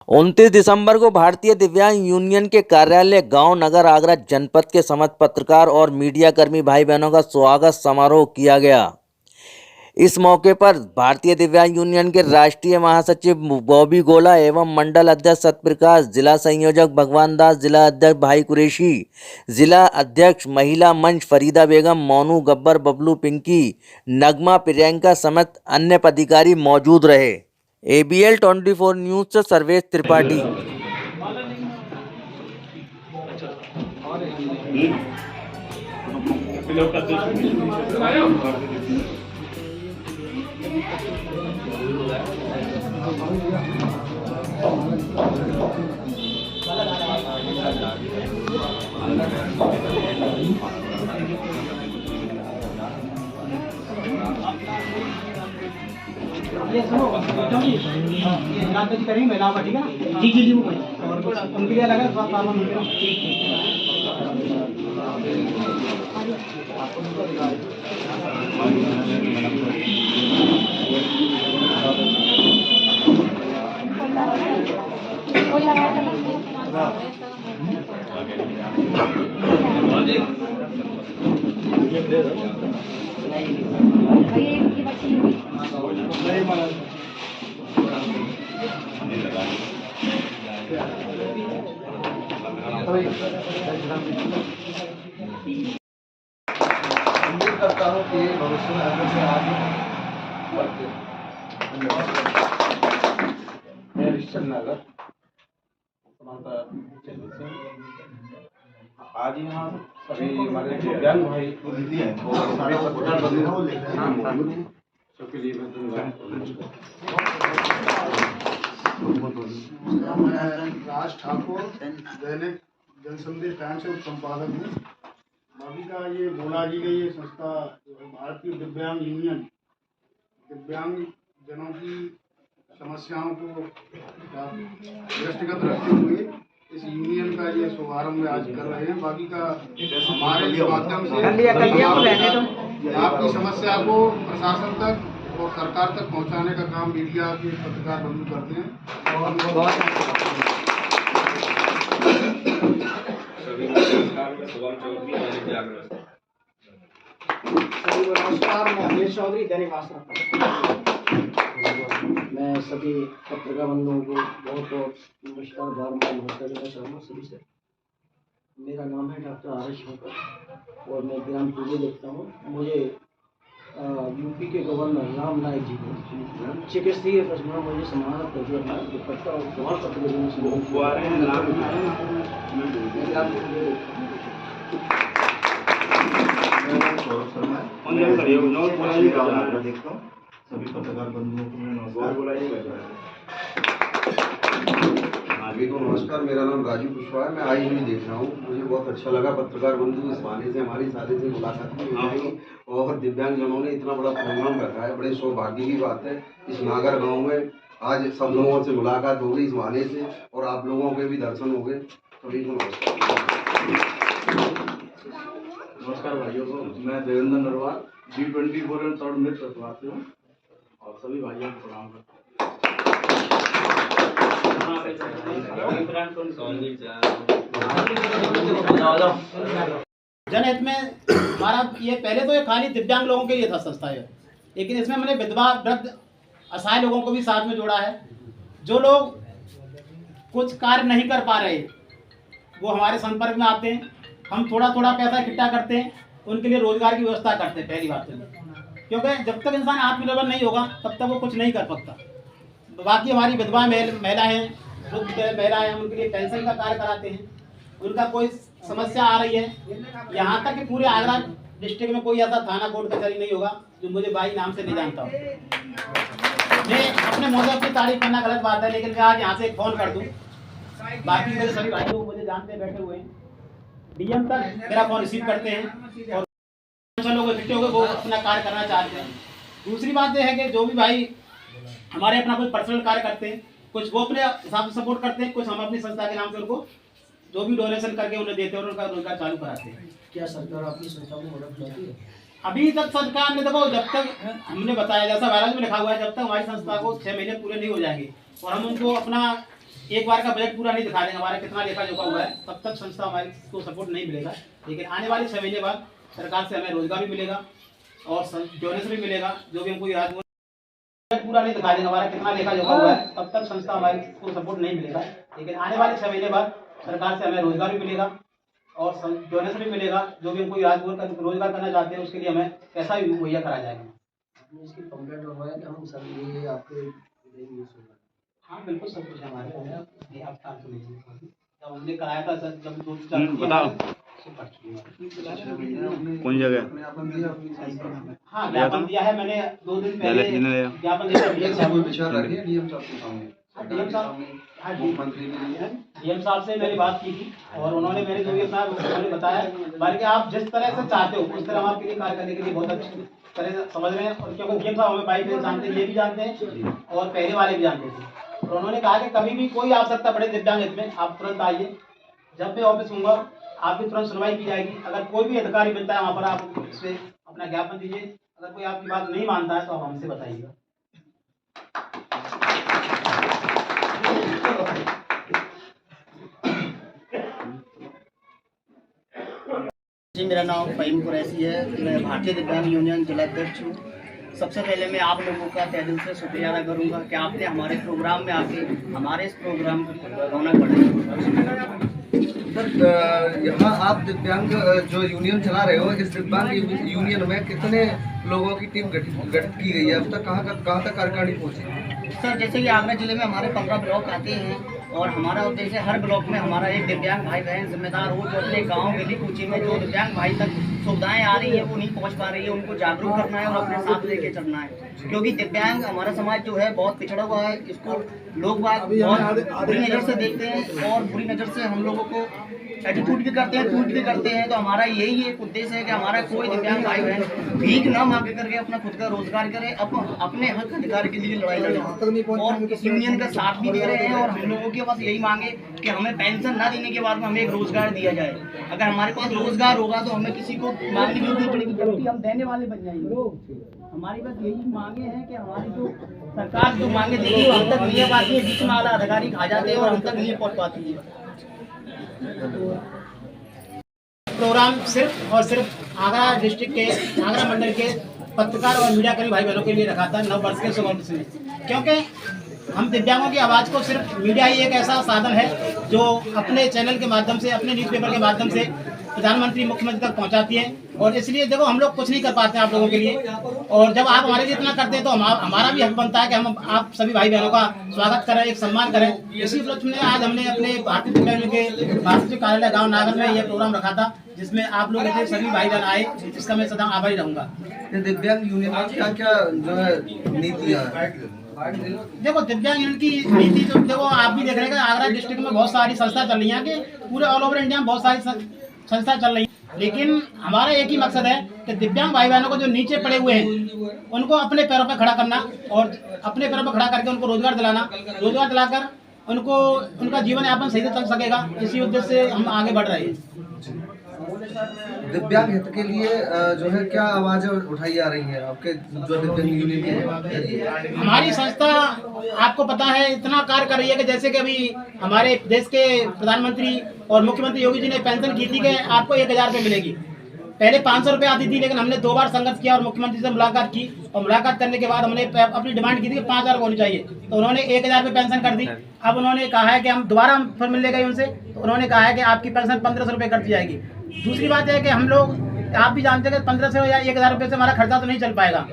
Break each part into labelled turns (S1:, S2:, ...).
S1: 29 दिसंबर को भारतीय दिव्यांग यूनियन के कार्यालय गांव नगर आगरा जनपद के समस्त पत्रकार और मीडिया कर्मी भाई बहनों का स्वागत समारोह किया गया। इस मौके पर भारतीय दिव्यांग यूनियन के राष्ट्रीय महासचिव बॉबी गोला एवं मंडल अध्यक्ष सत्यप्रकाश, जिला संयोजक भगवान दास, जिला अध्यक्ष भाई कुरैशी, जिला अध्यक्ष महिला मंच फरीदा बेगम, मोनू गब्बर, बबलू पिंकी, नगमा प्रियंका समेत अन्य पदाधिकारी मौजूद रहे। ABL 24 न्यूज से सर्वेश त्रिपाठी।
S2: ये सुनो ये रात जी करेंगे महिला ठीक है ना। जी जी जी और उनके लिए अलग है थोड़ा सामान मिलेगा।
S3: उम्मीद करता हूँ कि भविष्य में ऐसे आगे बढ़ते मैं ऋषभ नगर आज यहाँ सभी हमारे दिव्यांग भाई और सारे पत्रकार बंधु सबके लिए मैं
S4: राज ठाकुर दैनिक जनसंदेश टाइम्स से संपादक हूँ। अभी का ये बोला जी गई ये संस्था भारतीय दिव्यांग यूनियन दिव्यांग जनों की समस्याओं को दृष्टिगत रखते हुए इस यूनियन का ये शुभारंभ आज कर रहे हैं। बाकी का हमारे माध्यम से आपकी समस्या को प्रशासन तक और सरकार तक पहुंचाने का काम मीडिया के पत्रकार बंधु करते हैं।
S2: नमस्कार, मैं अमरीश चौधरी दैनिक भास्कर। मैं सभी पत्रकार बंधुओं को बहुत बहुत नमस्कार नमस्कार देना चाहूँगा सभी से। मेरा नाम है डॉक्टर आर एस शंकर और मैं ग्राम पूजे देखता हूँ। मुझे यूपी के गवर्नर राम नाईक जी को चिकित्सीय प्रश्न में मुझे सम्मानित करके दुपट्टा और प्रमाण पत्र देने से
S3: देखता हूँ। सभी पत्रकार बंधुओं को मैं नमस्कार। सभी को नमस्कार। मेरा नाम राजू कुशवाहा है। मैं आज भी देख रहा हूँ। मुझे बहुत अच्छा लगा पत्रकार बंधु इस बहाने से हमारी सारे से मुलाकात भी हो जाएगी और दिव्यांगजनों ने इतना बड़ा प्रोग्राम रखा है। बड़े सौभाग्य की बात है। इस नागर गांव में आज सब लोगों से मुलाकात हो गई इस बहाने से और आप लोगों के भी दर्शन हो गए। सभी को
S5: नमस्कार भाइयों को। मैं Devendra Narwal G24 and third मित्र प्रतिवासी हूँ और सभी भाइयों को प्रणाम करता हूँ।
S2: जनहित में हमारा ये पहले तो ये खाली दिव्यांग लोगों के लिए था संस्था है, लेकिन इसमें मैंने विधवा वृद्ध असहाय लोगों को भी साथ में जोड़ा है। जो लोग कुछ कार्य नहीं कर पा रहे वो हमारे संपर्क में आते हैं। हम थोड़ा थोड़ा पैसा इकट्ठा करते हैं, उनके लिए रोजगार की व्यवस्था करते हैं। पहली बात तो क्योंकि जब तक इंसान आत्मनिर्भर नहीं होगा तब तक वो कुछ नहीं कर सकता। बाकी हमारी विधवा महिला हैं, वृद्ध महिलाएं हैं, उनके लिए पेंशन का कार्य कराते हैं। उनका कोई समस्या आ रही है, यहाँ तक कि पूरे आगरा डिस्ट्रिक्ट में कोई ऐसा थाना कोर्ट कचहरी नहीं होगा जो मुझे भाई नाम से नहीं जानता हो। मैं अपने मौजूद की तारीफ करना गलत बात है, लेकिन मैं आज यहाँ से एक फ़ोन कर दूँ। बाकी मेरे सभी भाई लोग मुझे जानते बैठे हुए हैं, डीएम तक मेरा फ़ोन रिसीव करते हैं और लोग इकट्ठे होकर वो अपना कार्य करना चाहते हैं। दूसरी बात यह है कि जो भी भाई हमारे अपना कोई पर्सनल कार्य करते हैं, कुछ वो अपने हिसाब से सपोर्ट करते हैं, कुछ हम अपनी संस्था के नाम से उनको जो भी डोनेशन करके उन्हें देते हैं और उनका रोजगार चालू कराते हैं। क्या सरकार आपकी संस्था को मदद करती है? अभी तक सरकार ने देखो, जब तक हमने बताया जैसा वायरस में लिखा हुआ है, जब तक हमारी संस्था को 6 महीने पूरे नहीं हो जाएंगे और हम उनको अपना एक बार का बजट पूरा नहीं दिखा देंगे, हमारा कितना लेखा जोखा हुआ है, तब तक संस्था हमारी को सपोर्ट नहीं मिलेगा। लेकिन आने वाले 6 महीने बाद सरकार से हमें रोजगार भी मिलेगा और डोनेशन भी मिलेगा, जो भी हमको बजट पूरा नहीं दिखा देंगे, हमारा कितना लेखा जोखा हुआ है, तब तक संस्था हमारी को सपोर्ट नहीं मिलेगा। लेकिन आने वाले 6 महीने बाद सरकार से हमें रोजगार भी मिलेगा और डोनेशन भी मिलेगा, जो भी हमको रोजगार करना चाहते हैं उसके लिए हमें पैसा भी मुहैया कराया जाएगा।
S6: इसकी कंप्लेंट होगा कि हम सर ये आपके
S2: हाँ बिल्कुल सब कुछ हमारे ये आप काम तो नहीं है। जब हमने कराया था सर, जब 2-4 बताओ
S5: कौन जगह?
S2: हाँ ज्ञापन दिया है मैंने 2 दिन पहले ज्ञापन दिया।
S3: विचार रखिए डीएम साहब के सामने,
S2: डीएम साहब
S3: मुख्यमंत्री के लिए
S2: डीएम साहब से मेरी बात की थी और उन्होंने मेरे जो भी अपना उन्होंने बताया, बल्कि आप जिस तरह से चाहते हो उस तरह हम आपके लिए कार्य करने के लिए बहुत अच्छी तरह से समझ रहे हैं। और क्योंकि डीएम साहब हमें भाई बहन जानते हैं, ये भी जानते हैं और पहले वाले भी जानते थे। और उन्होंने कहा कि कभी भी कोई आवश्यकता पड़े दिव्यांग हित में आप तुरंत आइए, जब मैं ऑफिस हूँगा आपकी तुरंत सुनवाई की जाएगी। अगर कोई भी अधिकारी मिलता है वहाँ पर आप इससे अपना ज्ञापन दीजिए, अगर कोई आपकी बात नहीं मानता है तो आप हमसे बताइएगा।
S6: जी, मेरा नाम फ़हीम कुरैशी है। मैं भारतीय दिव्यांग यूनियन जिला अध्यक्ष हूँ। सबसे पहले मैं आप लोगों का तहे दिल से शुक्रिया अदा करूँगा कि आपने हमारे प्रोग्राम में आके हमारे इस प्रोग्राम की रौनक बढ़ाई।
S7: सर, यहाँ आप दिव्यांग जो यूनियन चला रहे हो, इस दिव्यांग यूनियन में कितने लोगों की टीम गठित की गई है? अब तक कहाँ तक कार्यकारिणी पहुँची?
S6: सर, जैसे कि आगरा जिले में हमारे 15 ब्लॉक आते हैं और हमारा उद्देश्य हर ब्लॉक में हमारा एक दिव्यांग भाई बहन जिम्मेदार हो, जो अपने गाँव गली कूची में जो दिव्यांग भाई तक सुविधाएं आ रही है वो नहीं पहुंच पा रही है, उनको जागरूक करना है और अपने साथ लेके चलना है। क्योंकि दिव्यांग हमारा समाज जो है बहुत पिछड़ा हुआ है, इसको लोग बात बहुत बुरी नज़र से देखते हैं और बुरी नज़र से हम लोगों को एटीट्यूड भी करते हैं, ट्वीट भी करते हैं। तो हमारा यही एक उद्देश्य है कि हमारा कोई दिव्यांग भाई बहन भीख ना मांग करके अपना खुद का रोजगार करे, अपने हक अधिकार के लिए लड़ाई लड़े और इस यूनियन का साथ भी दे रहे हैं। और हम लोगों के पास यही मांगे कि हमें पेंशन ना देने के बाद में हमें एक रोजगार दिया जाए। अगर हमारे पास रोजगार होगा तो हमें किसी को मांगने की नहीं पड़ेगी, जबकि हम देने वाले बन जाएंगे। हमारी बस यही मांगे हैं कि हमारी जो सरकार जो मांगे देगी हम तक नहीं पाती है, बीच में आला अधिकारी खा जाते हैं और हम तक नहीं पहुँच पाती है।
S2: प्रोग्राम सिर्फ और सिर्फ आगरा डिस्ट्रिक्ट के आगरा मंडल के पत्रकार और मीडिया कर्मी भाई बहनों के लिए रखा था 9 वर्ष के शुभारंभ में, क्योंकि हम दिव्यांगों की आवाज़ को सिर्फ मीडिया ही एक ऐसा साधन है जो अपने चैनल के माध्यम से, अपने न्यूज़पेपर के माध्यम से प्रधानमंत्री मुख्यमंत्री तक पहुंचाती है। और इसलिए देखो हम लोग कुछ नहीं कर पाते हैं आप लोगों के लिए, और जब आप हमारे लिए इतना करते हैं तो हमारा भी हक बनता है कि हम आप सभी भाई बहनों का स्वागत करें, एक सम्मान करें। इसी उपलक्ष्य में आज हमने अपने भारतीय दिव्यांग के भारतीय कार्यालय गाँव नागर में यह प्रोग्राम रखा था, जिसमें आप लोग इतने सभी भाई बहन आए, जिसका मैं सदा आभारी रहूँगा।
S7: दिव्यांग यूनियन की क्या क्या जो है नीतियाँ है?
S2: देखो दिव्यांग यूनियन की नीति तो देखो आप भी देख रहे हैं, आगरा डिस्ट्रिक्ट में बहुत सारी संस्था चल रही हैं, कि पूरे ऑल ओवर इंडिया में बहुत सारी संस्था चल रही है, लेकिन हमारा एक ही मकसद है कि दिव्यांग भाई बहनों को जो नीचे पड़े हुए हैं उनको अपने पैरों पर खड़ा करना और अपने पैरों पर खड़ा करके उनको रोजगार दिलाना, रोजगार दिलाकर उनको उनका जीवन यापन सही से चल सकेगा। इसी उद्देश्य से हम आगे बढ़ रहे हैं।
S7: दिव्यांग हित के लिए जो है क्या आवाज़ें उठाई जा रही हैं आपके जो दिव्यांग यूनियन की?
S2: हमारी संस्था आपको पता है इतना कार्य कर रही है कि जैसे कि अभी हमारे देश के प्रधानमंत्री और मुख्यमंत्री योगी जी ने पेंशन की थी कि आपको 1000 रुपये मिलेगी। पहले 500 रुपये आती थी, लेकिन हमने 2 बार संघर्ष किया और मुख्यमंत्री से मुलाकात की, और मुलाकात करने के बाद हमने अपनी डिमांड की थी कि 5000 होनी चाहिए, तो उन्होंने 1000 रुपये पेंशन कर दी। अब उन्होंने कहा है कि हम दोबारा फिर मिलने गए उनसे, तो उन्होंने कहा है कि आपकी पेंशन 1500 रुपये कर दी जाएगी। दूसरी बात है कि हम लोग आप भी जानते हैं कि 1500 या 1000 रुपये से हमारा खर्चा तो नहीं चल पाएगा,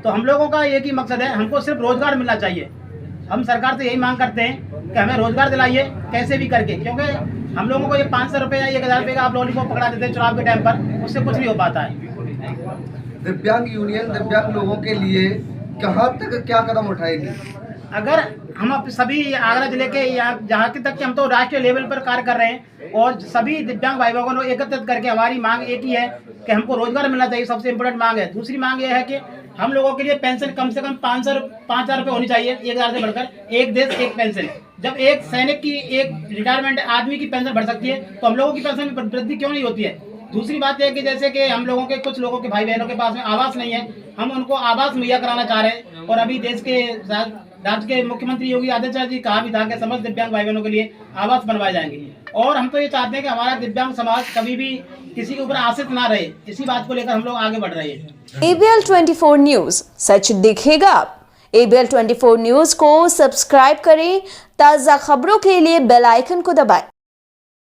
S2: तो हम लोगों का एक ही मकसद है, हमको सिर्फ रोजगार मिलना चाहिए। हम सरकार से यही मांग करते हैं कि हमें रोजगार दिलाइए कैसे भी करके, क्योंकि हम लोगों को ये 500 रुपये या 1000 रुपये का आप लॉलीपॉप पकड़ा देते हैं चुनाव के टाइम पर, उससे कुछ नहीं हो पाता है।
S7: दिव्यांग यूनियन दिव्यांग लोगों के लिए कहाँ तक क्या कदम उठाएगी?
S2: अगर हम सभी आगरा जिले के जहाँ तक कि हम तो राष्ट्रीय लेवल पर कार्य कर रहे हैं, और सभी दिव्यांग भाई बहनों को एकत्रित करके हमारी मांग एक ही है कि हमको रोजगार मिलना चाहिए, सबसे इम्पोर्टेंट मांग है। दूसरी मांग यह है कि हम लोगों के लिए पेंशन कम से कम 5000 रुपये होनी चाहिए, 1000 से बढ़कर। एक देश एक पेंशन। जब एक सैनिक की, एक रिटायरमेंट आदमी की पेंशन बढ़ सकती है, तो हम लोगों की पेंशन में वृद्धि क्यों नहीं होती है? दूसरी बात यह कि जैसे कि हम लोगों के कुछ लोगों के भाई बहनों के पास में आवास नहीं है, हम उनको आवास मुहैया कराना चाह रहे हैं। और अभी देश के राज्य के मुख्यमंत्री योगी आदित्यनाथ जी कहा भी था कि समस्त दिव्यांग भाई बहनों के लिए आवास बनवाए जाएंगे। और हम तो ये चाहते हैं कि हमारा दिव्यांग समाज कभी भी किसी के ऊपर आश्रित ना रहे। इसी बात को लेकर हम लोग आगे बढ़ रहे हैं।
S8: ABL 24 न्यूज, सच दिखेगा अब। ABL 24 न्यूज को सब्सक्राइब करें, ताज़ा खबरों के लिए बेल आइकन को दबाएं।